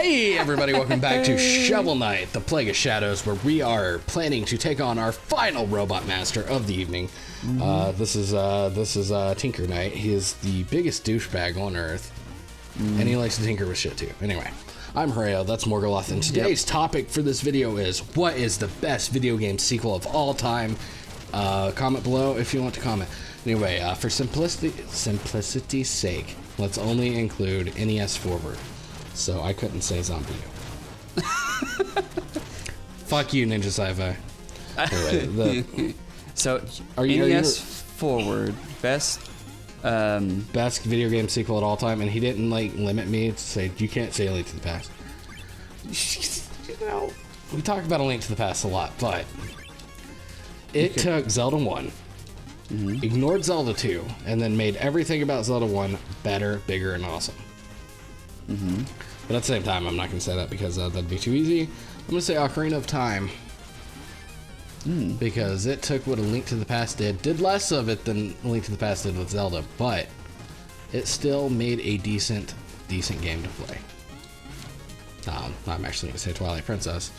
Hey everybody, welcome back to Shovel Knight, the Plague of Shadows, where we are planning to take on our final Robot Master of the evening. This is Tinker Knight. He is the biggest douchebag on Earth, and he likes to tinker with shit too. Anyway, I'm Hrayo, that's Morgoloth, and today's topic for this video is, what is the best video game sequel of all time? Comment below if you want to comment. Anyway, for simplicity's sake, let's only include NES Forward. So I couldn't say Zombie U. Fuck you, Ninja Sci-Fi. Anyway, so are NES Forward, best video game sequel at all time, and he didn't like limit me to say you can't say A Link to the Past. You know, we talk about A Link to the Past a lot, but it took Zelda 1, ignored Zelda 2, and then made everything about Zelda 1 better, bigger, and awesome. But at the same time, I'm not going to say that because that'd be too easy. I'm going to say Ocarina of Time. Because it took what A Link to the Past did less of it than A Link to the Past did with Zelda, but it still made a decent game to play. I'm actually going to say Twilight Princess.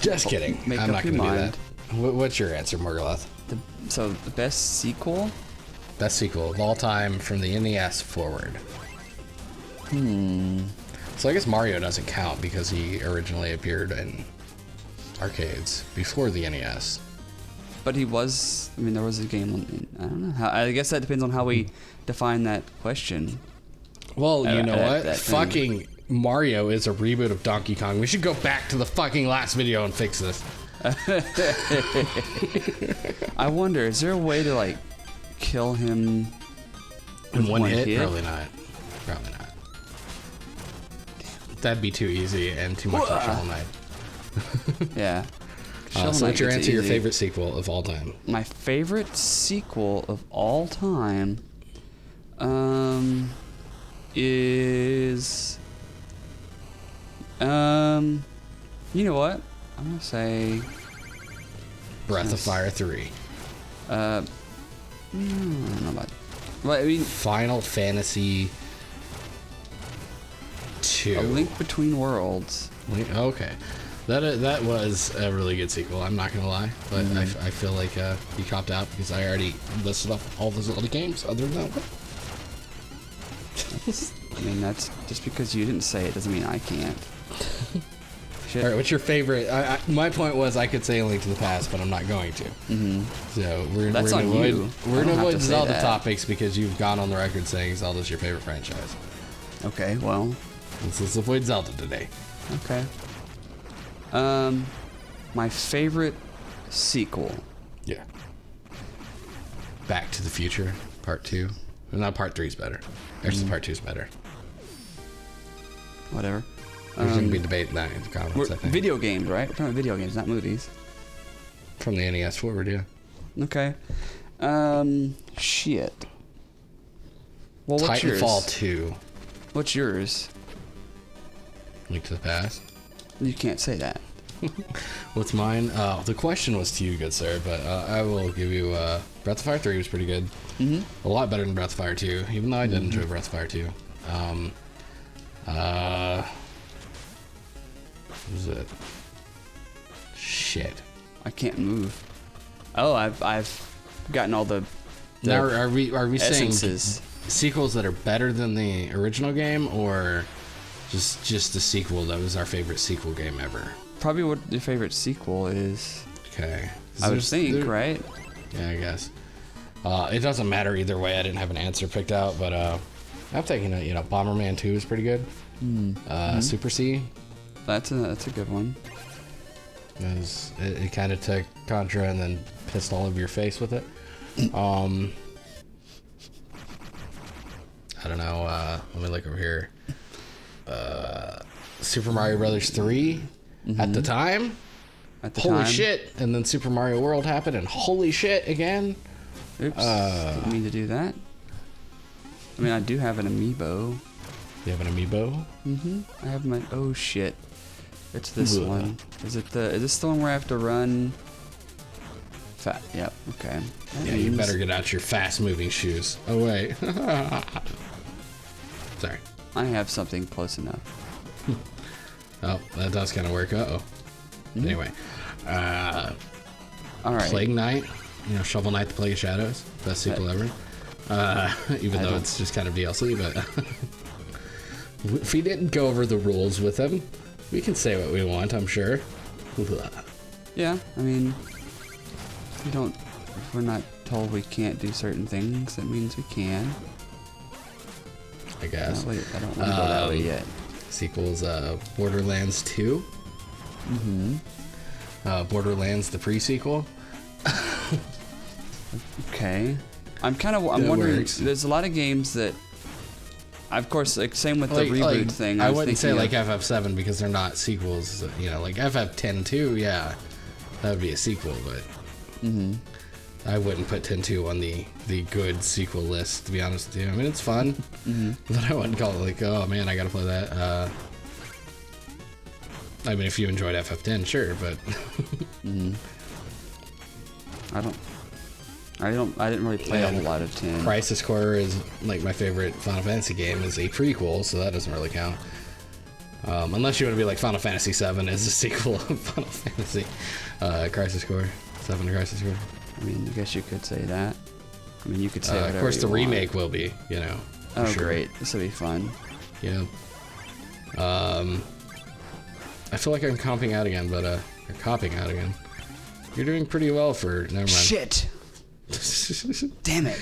Just kidding. I'm not going to do that. What's your answer, Morgoloth? So the best sequel? Best sequel of all time from the NES forward. So I guess Mario doesn't count because he originally appeared in arcades before the NES. But he was, I mean, there was a game, I don't know. I guess that depends on how we define that question. Well, you know what? Fucking Mario is a reboot of Donkey Kong. We should go back to the fucking last video and fix this. I wonder, is there a way to, like, kill him in one hit? Probably not. Probably not. That'd be too easy and too much for Shovel Knight. Yeah. So what's your answer, your favorite sequel of all time? My favorite sequel of all time is you know what? I'm gonna say Breath of Fire 3. I don't know about. Well, I mean, Final Fantasy 2. A Link Between Worlds. Okay, that was a really good sequel. I'm not gonna lie, but I feel like he copped out because I already listed off all those other games other than that one. I mean, that's just because you didn't say it doesn't mean I can't. All right, what's your favorite? My point was I could say A Link to the Past, but I'm not going to. So we're gonna avoid Zelda topics because you've gone on the record saying Zelda's your favorite franchise. Okay, well, let's avoid Zelda today. Okay. My favorite sequel. Yeah. Back to the Future, Part 2. Not Part 3 is better. Actually, Part 2 is better. Whatever. There's going to be debate in that in the comments, I think. Video games, right? We're talking about video games, not movies. From the NES forward, yeah. Okay. Shit. Well, what's yours? Titanfall 2. What's yours? Link to the Past. You can't say that. What's mine? The question was to you, good sir, but I will give you Breath of Fire 3 was pretty good. A lot better than Breath of Fire 2, even though I did enjoy Breath of Fire 2. What was it? Shit. I can't move. Oh, I've gotten all the now, are we essences. saying sequels that are better than the original game, or just the sequel that was our favorite sequel game ever? Probably what your favorite sequel is. Okay. I would think, right? Yeah, I guess. It doesn't matter either way. I didn't have an answer picked out, but I'm thinking that, Bomberman 2 is pretty good. Super C. That's a good one. It kind of took Contra and then pissed all over your face with it. I don't know. Let me look over here. Super Mario Brothers 3 at the time. Holy shit! And then Super Mario World happened, and holy shit again. Oops! Didn't mean to do that. I mean, I do have an amiibo. You have an amiibo? I have my. Oh shit! It's this one. Is this the one where I have to run? Yep. Okay. Yeah, you better get out your fast-moving shoes. Oh wait. Sorry. I have something close enough. Oh, that does kind of work. Uh-oh. Anyway. All right. Plague Knight. You know, Shovel Knight, The Plague of Shadows. Best sequel ever. Even though it's just kind of DLC, but... if we didn't go over the rules with them, we can say what we want, I'm sure. Yeah, I mean... If we're not told we can't do certain things, that means we can. I guess. I don't want to go that way yet. Sequels, Borderlands 2. Borderlands, the pre-sequel. Okay. I'm wondering, there's a lot of games that, of course, like same with the reboot thing. I wouldn't say like FF7 because they're not sequels. You know, like FF10-2, yeah, that would be a sequel, but I wouldn't put 10-2 on the good sequel list, to be honest with you. I mean, it's fun, but I wouldn't call it like, oh man, I gotta play that. I mean, if you enjoyed FF10, sure, but I didn't really play a whole lot of 10. Crisis Core is like my favorite Final Fantasy game, is a prequel, so that doesn't really count. Unless you want to be like Final Fantasy 7 is a sequel of Final Fantasy Crisis Core 7 Crisis Core. I mean, I guess you could say that. I mean, you could say whatever of course, the you remake want. will be, you know. Oh, sure. great! This will be fun. Yeah. I feel like I'm copping out again, but you're copping out again. You're doing pretty well for. Never mind. Shit! Damn it!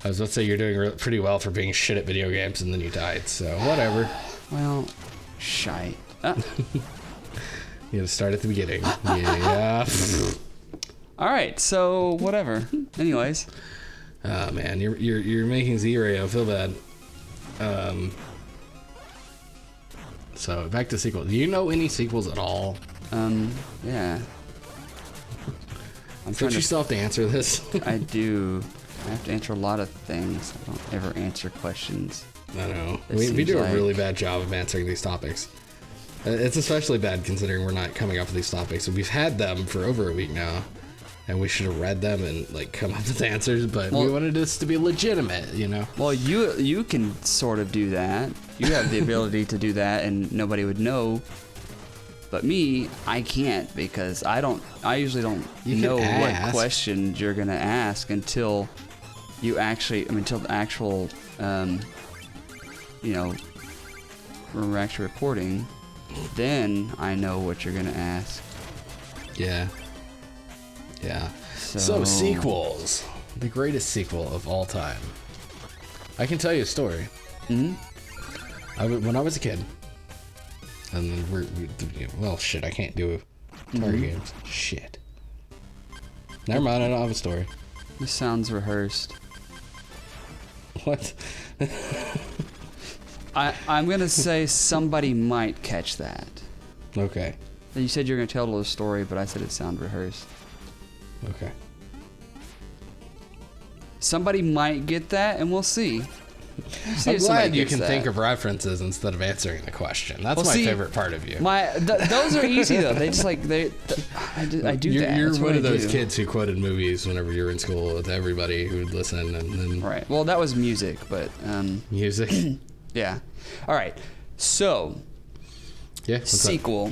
I was about to say you're doing pretty well for being shit at video games, and then you died. So whatever. Well, shite. You gotta start at the beginning. Yeah. All right, so whatever. Anyways. Oh man, you're making Z-Ray feel bad. So back to sequels. Do you know any sequels at all? Yeah. Don't you still have to answer this? I do. I have to answer a lot of things. I don't ever answer questions. I know. It We do seems a really bad job of answering these topics. It's especially bad considering we're not coming up with these topics. We've had them for over a week now, and we should have read them and like come up with answers, but we wanted this to be legitimate, you know? Well, you can sort of do that. You have the ability to do that, and nobody would know. But me, I can't, because I usually don't know what questions you're gonna ask until you actually, until the actual, you know, when we're actually recording. Then I know what you're gonna ask. Yeah. Yeah. So sequels. The greatest sequel of all time. I can tell you a story. When I was a kid, and then well, shit, I can't do target games. Shit. Never mind, I don't have a story. This sounds rehearsed. What? I'm gonna say somebody might catch that. Okay. You said you're gonna tell a story, but I said it sounded rehearsed. Okay. Somebody might get that, and we'll see. I'm glad you can think of references instead of answering the question. That's my favorite part of you. Those are easy though. They just like I do that. You're That's one of those do. kids who quoted movies whenever you were in school with everybody who would listen, and then right. Well, that was music, but music. Yeah. All right. So. Yeah. What's sequel.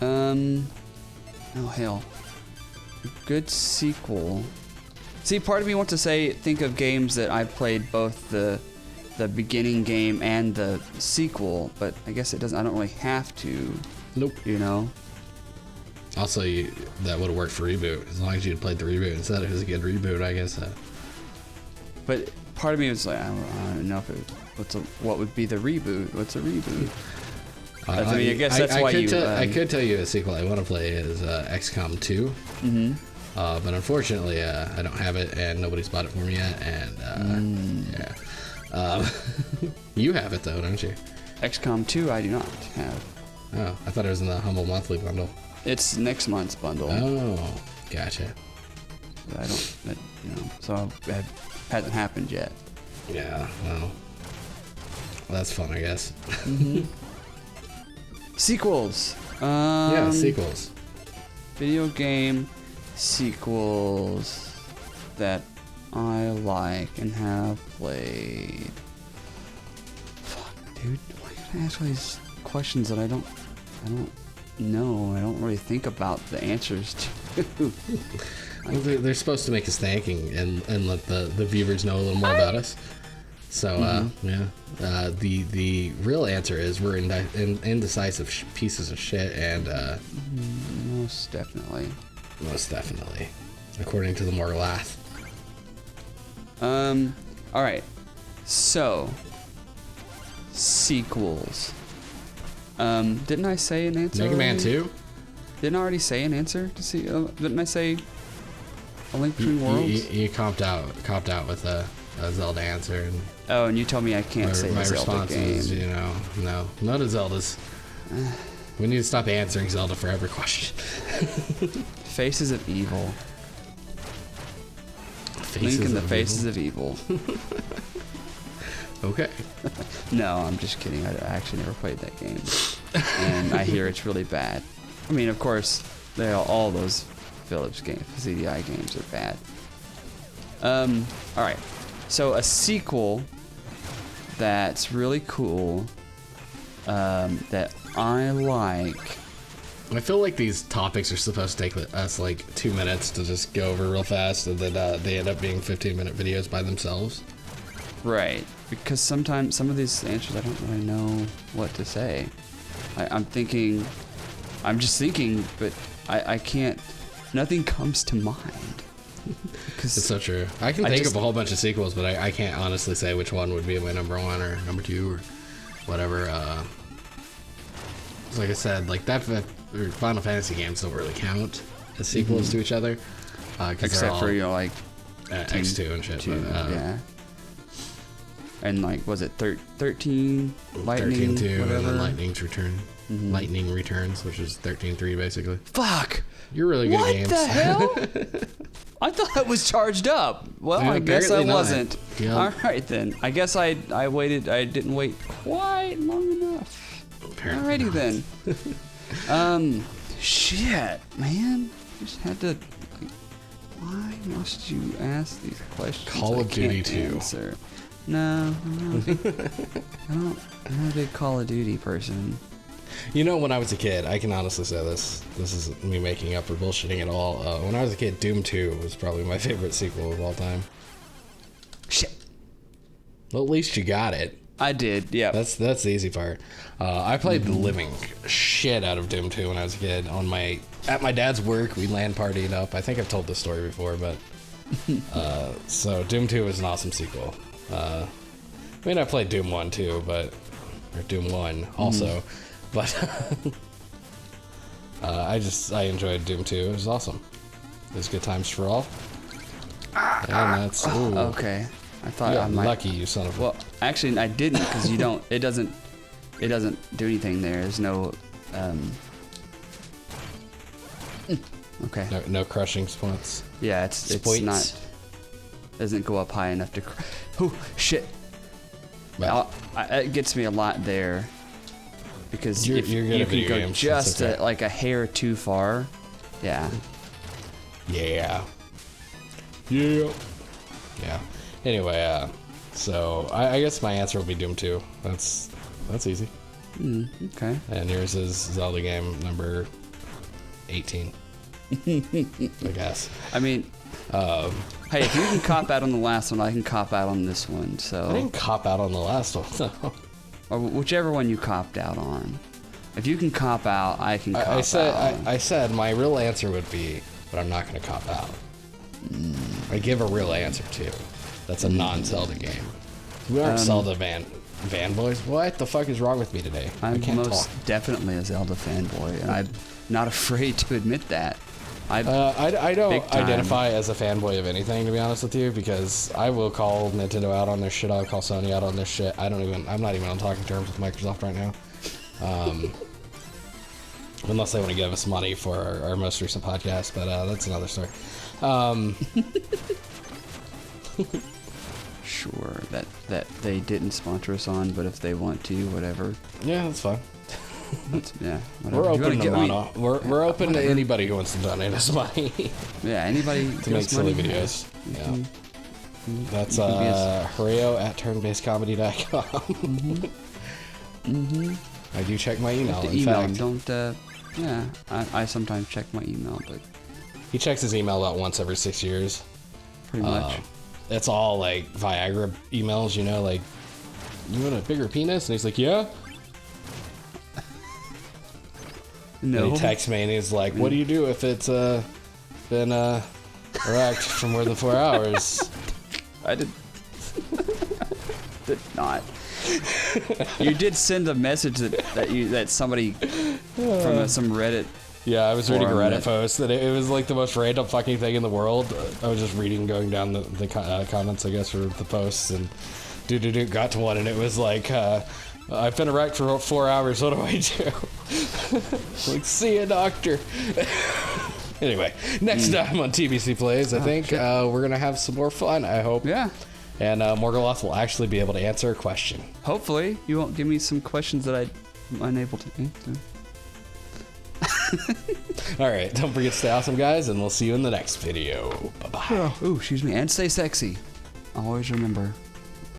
Oh hell. Good sequel. See, part of me wants to say, think of games that I've played, both the beginning game and the sequel, but I guess it doesn't. I don't really have to. Nope. You know. Also, that would have worked for reboot as long as you'd played the reboot and said it was a good reboot. I guess. But part of me was like, I don't know if what would be the reboot. What's a reboot? I mean, I guess that's why I could tell you a sequel I want to play is XCOM 2. But unfortunately, I don't have it, and nobody's bought it for me yet. And yeah, you have it though, don't you? XCOM 2, I do not have. Oh, I thought it was in the Humble Monthly bundle. It's next month's bundle. Oh, gotcha. I don't, so it hasn't happened yet. Yeah, well, that's fun, I guess. Sequels. Yeah, sequels. Video game sequels that I like and have played. Fuck, dude. Why gotta ask all these questions that I don't know. I don't really think about the answers to. Well, they're supposed to make us think and let the viewers know a little more about us. So, the real answer is we're indecisive pieces of shit, and Most definitely. Most definitely, according to the Morgalath. All right. So, sequels. Didn't I say an answer? Mega Man 2? Didn't I already say an answer to see? Didn't I say A Link Between Worlds? You copped out with a Zelda answer. And oh, and you told me I can't say my a Zelda response game. is, no, none of Zeldas. We need to stop answering Zelda for every question. Faces of Evil. Link in the Faces of Evil. Okay. No, I'm just kidding. I actually never played that game, and I hear it's really bad. I mean, of course, all those Philips games, CDI games are bad. All right. So a sequel that's really cool, that I like. I feel like these topics are supposed to take us like 2 minutes to just go over real fast, and then they end up being 15-minute videos by themselves. Right, because sometimes some of these answers I don't really know what to say. I'm just thinking, but I can't. Nothing comes to mind. It's so true. I can think of a whole bunch of sequels, but I can't honestly say which one would be my number 1 or number 2 or whatever. Like I said, like that Final Fantasy games don't really count as sequels to each other, except for like X2 and shit. But, yeah. And like, was it 13 Lightning? 13-2, whatever? and then Lightning's Return. Lightning Returns, which is 13-3 basically. Fuck! You're really good at games. What the hell? I thought it was charged up. Well, Yeah, I guess I apparently not. wasn't. Yep. All right then. I guess I waited. I didn't wait quite long enough. Apparently Alrighty not. then. Shit, man. Just had to. Like, why must you ask these questions? Call I of Duty can't 2. Answer? No, I'm not a big Call of Duty person. You know, when I was a kid, I can honestly say this. This is me making up or bullshitting at all. When I was a kid, Doom 2 was probably my favorite sequel of all time. Shit. Well, at least you got it. I did, yeah. That's the easy part. I played the living shit out of Doom 2 when I was a kid. At my dad's work, we LAN partied up. I think I've told this story before, but so Doom 2 was an awesome sequel. I mean, I played Doom 1 too, or Doom 1 also, but I enjoyed Doom 2. It was awesome. It was good times for all. And that's okay. I thought you I got might. lucky, you son of a. Well, actually, I didn't because you don't. It doesn't do anything there. There's no. Okay. No crushing spots. Yeah, it's Spoits. not. Doesn't go up high enough to. Oh shit! Well, It gets me a lot there. Because You're if good you at can video go games, just that's okay. like a hair too far, yeah. Yeah. Anyway, so I guess my answer will be Doom 2. That's easy. Okay. And yours is Zelda game number 18. I guess. I mean, hey, if you can cop out on the last one, I can cop out on this one. I So, didn't cop out on the last one, though. or whichever one you copped out on. If you can cop out, I can cop out. I said my real answer would be, but I'm not going to cop out. I give a real answer too. That's a non-Zelda game. We aren't Zelda fanboys. What the fuck is wrong with me today? I I'm can't most talk. definitely a Zelda fanboy, and I'm not afraid to admit that. I Big don't time. identify as a fanboy of anything, to be honest with you, because I will call Nintendo out on their shit. I'll call Sony out on their shit. I'm not even on talking terms with Microsoft right now. Unless they want to give us money for our most recent podcast, but that's another story. Sure, that they didn't sponsor us on, but if they want to, whatever. Yeah, that's fine. Yeah, whatever. We're You open wanna to get- mono. We're open to anybody who wants to donate us money Yeah, anybody to make gives silly money? videos. Yeah. That's you can be Hario at turnbasedcomedy.com. I do check my email. In fact, don't. Yeah, I sometimes check my email, but he checks his email about once every 6 years. Pretty much. It's all like Viagra emails, you know, like, you want a bigger penis? And he's like, yeah. No. And he texts me and he's like, what do you do if it's been erect for more than 4 hours? I did not. You did send a message that somebody from some Reddit. Yeah, I was reading a Reddit post that it was like the most random fucking thing in the world. I was just going down the comments, I guess, for the posts, and dude got to one, and it was like, I've been erect for 4 hours. What do I do? Like, see a doctor. Anyway, next time on TBC Plays, I think we're gonna have some more fun. I hope. Yeah. And Morgoloth will actually be able to answer a question. Hopefully, you won't give me some questions that I'm unable to answer. All right, don't forget to stay awesome, guys, and we'll see you in the next video. Bye-bye. Ooh, excuse me, and stay sexy. Always remember,